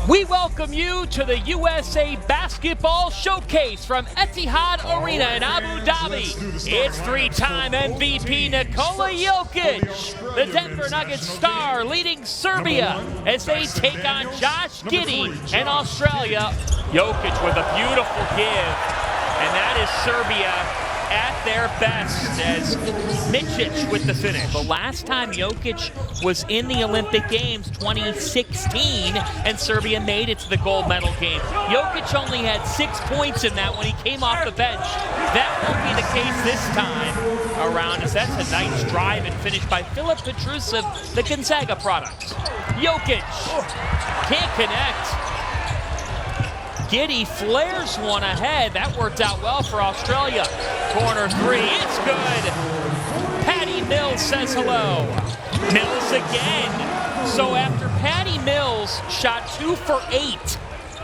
We welcome you to the USA Basketball Showcase from Etihad Arena in Abu Dhabi. It's three-time MVP Nikola Jokic, the Denver Nuggets star, leading Serbia as they take on Josh Giddey and Australia. Jokic with a beautiful give, and that is Serbia at their best as Micic with the finish. The last time Jokic was in the Olympic Games, 2016, and Serbia made it to the gold medal game. Jokic only had 6 points in that when he came off the bench. That won't be the case this time around, as that's a nice drive and finish by Filip Petrusev, the Gonzaga product. Jokic can't connect. Giddey flares one ahead. That worked out well for Australia. Corner three, it's good. Patty Mills says hello. Mills again. So after Patty Mills shot 2 for 8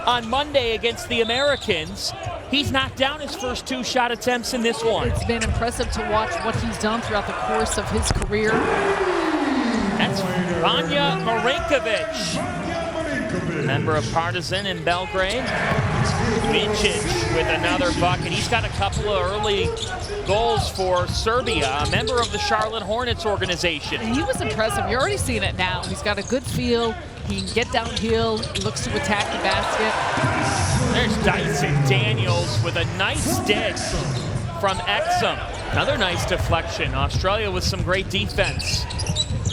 on Monday against the Americans, he's knocked down his first 2 shot attempts in this one. It's been impressive to watch what he's done throughout the course of his career. That's Vanja Marinkovic, member of Partizan in Belgrade. Micic with another bucket. He's got a couple of early goals for Serbia, a member of the Charlotte Hornets organization. He was impressive. You're already seeing it now. He's got a good feel. He can get downhill, looks to attack the basket. There's Dyson Daniels with a nice dish from Exum. Another nice deflection. Australia with some great defense.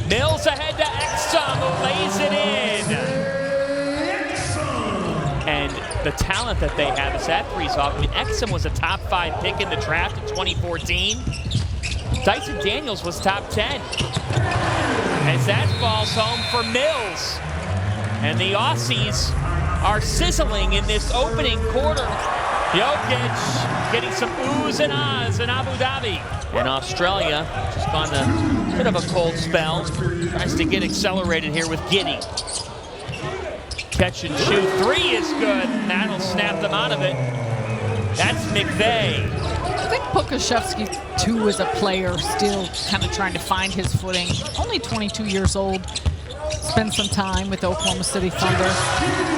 Mills ahead to Exum, who lays it in. And the talent that they have is that three's off. I mean, Exum was a top 5 pick in the draft in 2014. Dyson Daniels was top 10. As that falls home for Mills. And the Aussies are sizzling in this opening quarter. Jokic getting some oohs and ahs in Abu Dhabi. And Australia just gone a bit of a cold spell. Tries to get accelerated here with Giddey. Catch and shoot, 3 is good, and that'll snap them out of it. That's McVeigh. I think Pokashevsky, too, is a player still kind of trying to find his footing. Only 22 years old. Spent some time with the Oklahoma City Thunder.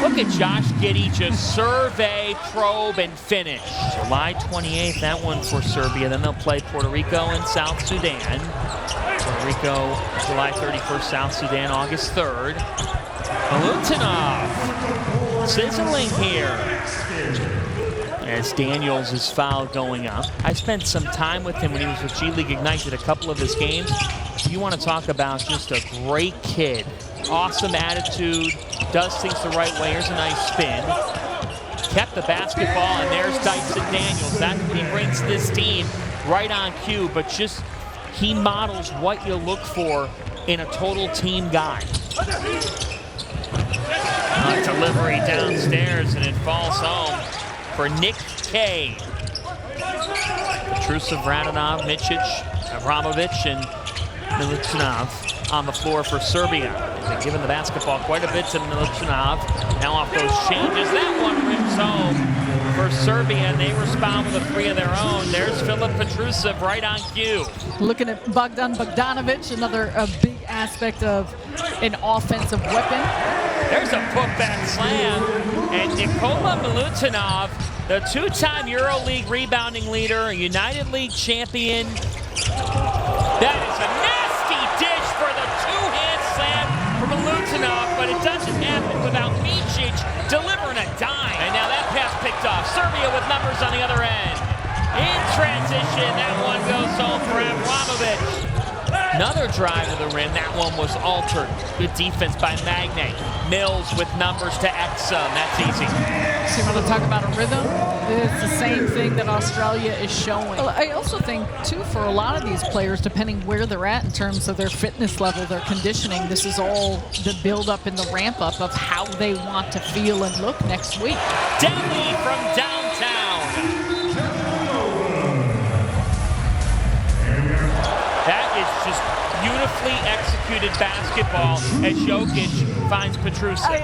Look at Josh Giddey just survey, probe, and finish. July 28th, that one for Serbia. Then they'll play Puerto Rico and South Sudan. Puerto Rico, July 31st, South Sudan, August 3rd. Milutinov sizzling here as Daniels is fouled going up. I spent some time with him when he was with G League Ignite at a couple of his games. You want to talk about just a great kid. Awesome attitude, does things the right way. Here's a nice spin. Kept the basketball, and there's Dyson Daniels. That's what he brings this team right on cue, but just he models what you look for in a total team guy. Delivery downstairs, and it falls home for Nick K. Petrusev, Radonov, Micic, Abramovic, and Milutinov on the floor for Serbia. They've given the basketball quite a bit to Milutinov. Now off those changes, that one rips home for Serbia, and they respond with a 3 of their own. There's Filip Petrusev right on cue. Looking at Bogdan Bogdanovic, another big aspect of an offensive weapon. There's a putback slam, and Nikola Milutinov, the 2-time EuroLeague rebounding leader, a United League champion. That is a nasty dish for the 2-hand slam for Milutinov, but it doesn't happen without Micic delivering a dime. And now that pass picked off. Serbia with numbers on the other end. In transition, that one goes home for Abramovic. Another drive to the rim. That one was altered. Good defense by Magne. Mills with numbers to Exum. That's easy. So you want to talk about a rhythm? It's the same thing that Australia is showing. I also think, too, for a lot of these players, depending where they're at in terms of their fitness level, their conditioning, this is all the build-up and the ramp-up of how they want to feel and look next week. Deli from downtown. That is just beautifully executed basketball as Jokic finds Petrusev.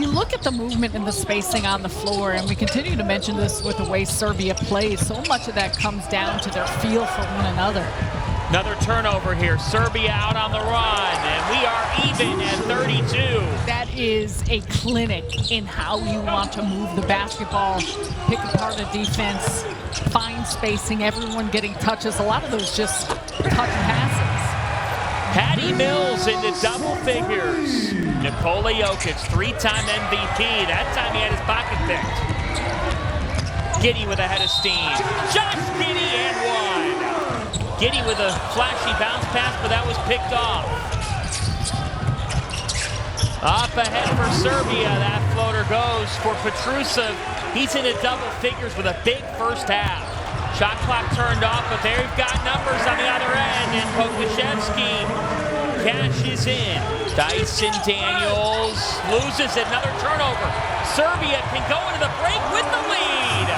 You look at the movement and the spacing on the floor, and we continue to mention this with the way Serbia plays. So much of that comes down to their feel for one another. Another turnover here. Serbia out on the run, and we are even at 32. That is a clinic in how you want to move the basketball, pick apart a defense, find spacing, everyone getting touches. A lot of those just touch passes. Patty Mills into double figures. Nikola Jokic, 3-time MVP. That time he had his pocket picked. Giddey with a head of steam. Josh Giddey and one. Giddey with a flashy bounce pass, but that was picked off. Up ahead for Serbia. That floater goes for Petrusev. He's into double figures with a big first half. Shot clock turned off, but they've got numbers on the other end, and Pokusevski cashes in. Dyson Daniels loses another turnover. Serbia can go into the break with the lead.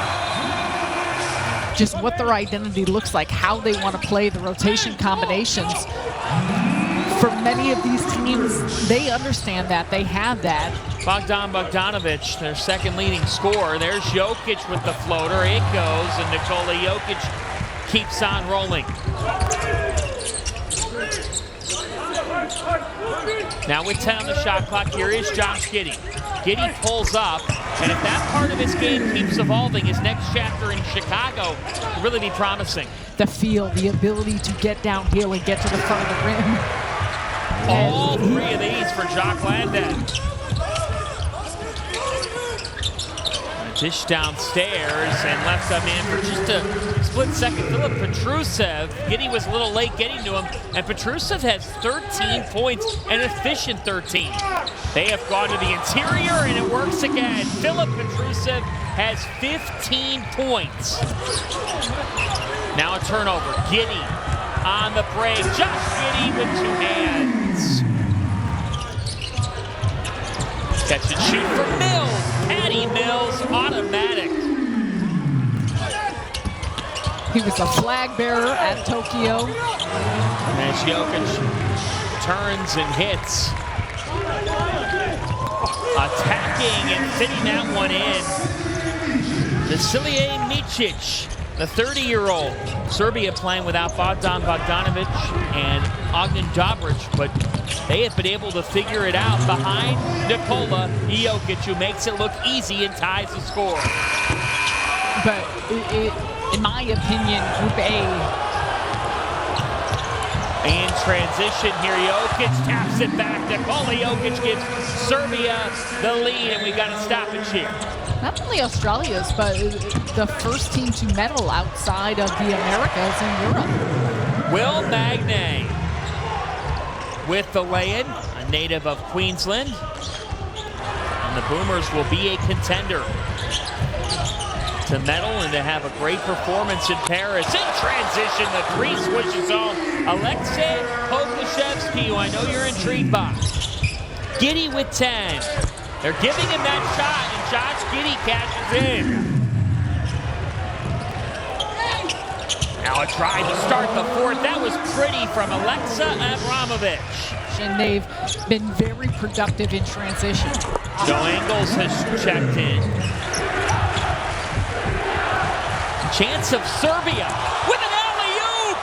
Just what their identity looks like, how they want to play the rotation combinations. For many of these teams, they understand that, they have that. Bogdan Bogdanovic, their second leading scorer. There's Jokic with the floater. It goes, and Nikola Jokic keeps on rolling. Now with 10 on the shot clock, here is Josh Giddey. Giddey pulls up, and if that part of his game keeps evolving, his next chapter in Chicago will really be promising. The feel, the ability to get downhill and get to the front of the rim. All three of these for Jock Landon. Dish downstairs and left them in for just a split second. Filip Petrusev, Giddey was a little late getting to him, and Petrusev has 13 points, an efficient 13. They have gone to the interior, and it works again. Filip Petrusev has 15 points. Now a turnover. Giddey on the break. Josh Giddey with two hands. Catch and shoot for Mills. Patty Mills, automatic. He was a flag bearer at Tokyo. As Jokic turns and hits. Attacking and fitting that one in. Vasilije Micic, the 30-year-old. Serbia playing without Bogdan Bogdanovic and Ognan Dobric, but they have been able to figure it out behind Nikola Jokic, who makes it look easy and ties the score. But in my opinion, Group A. In transition here, Jokic taps it back. Nikola Jokic gives Serbia the lead, and we got a stoppage here. Not only Australia's, but the first team to medal outside of the Americas and Europe. Will Magnay with the lay-in, a native of Queensland. And the Boomers will be a contender to medal and to have a great performance in Paris. In transition, the three swishes home. Alexei Pokusevski, who I know you're intrigued by. Giddey with 10. They're giving him that shot, and Josh Giddey cashes in. Now a try to start the fourth. That was pretty from Alexa Abramovich. And they've been very productive in transition. Joe Ingles has checked in. Chance of Serbia with an alley-oop!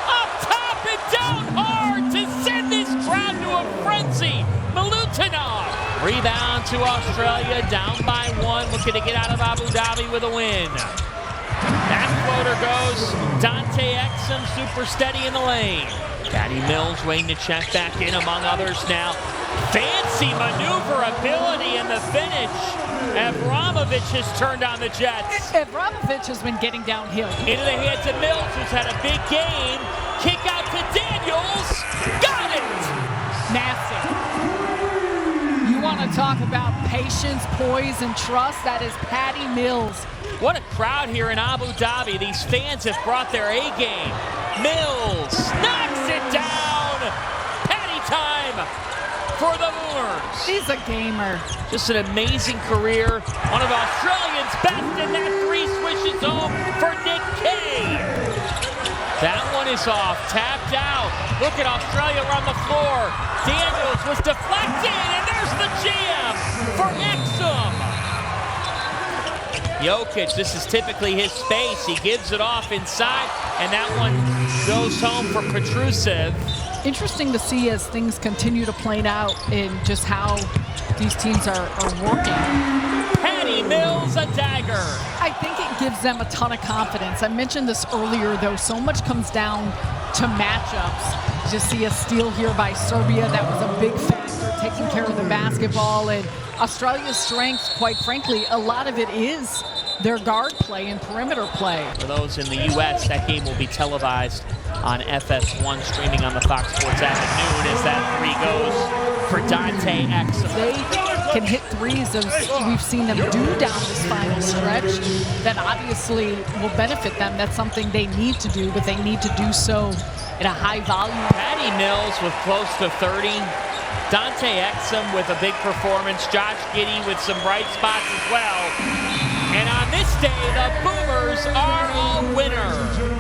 Up top and down hard to send this crowd to a frenzy. Milutinov. Rebound to Australia, down by one, looking to get out of Abu Dhabi with a win. That floater goes. Dante Exum, super steady in the lane. Patty Mills waiting to check back in among others now. Fancy maneuverability in the finish. Abramovich has turned on the Jets. Abramovich has been getting downhill. Into the hands of Mills, who's had a big game. Kick out to Daniels. Got it! Massive. You want to talk about patience, poise, and trust? That is Patty Mills. What a crowd here in Abu Dhabi. These fans have brought their A game. Mills knocks it down. Patty time for the Boomers. He's a gamer. Just an amazing career. One of Australians' best, and that three swishes home for Nick Kay. That one is off, tapped out. Look at Australia around the floor. Daniels was deflected, and there's the jam for Exum. Jokic, this is typically his space. He gives it off inside, and that one goes home for Petrusev. Interesting to see as things continue to play out in just how these teams are working. Patty Mills, a dagger. I think it gives them a ton of confidence. I mentioned this earlier, though. So much comes down to matchups. Just see a steal here by Serbia. That was a big factor, taking care of the basketball. And Australia's strength, quite frankly, a lot of it is their guard play and perimeter play. For those in the U.S., that game will be televised on FS1, streaming on the Fox Sports app at noon as that three goes for Dante Exum. They can hit threes as we've seen them do down this final stretch. That obviously will benefit them. That's something they need to do, but they need to do so at a high volume. Patty Mills with close to 30. Dante Exum with a big performance. Josh Giddey with some bright spots as well. And on this day, the Boomers are a winner.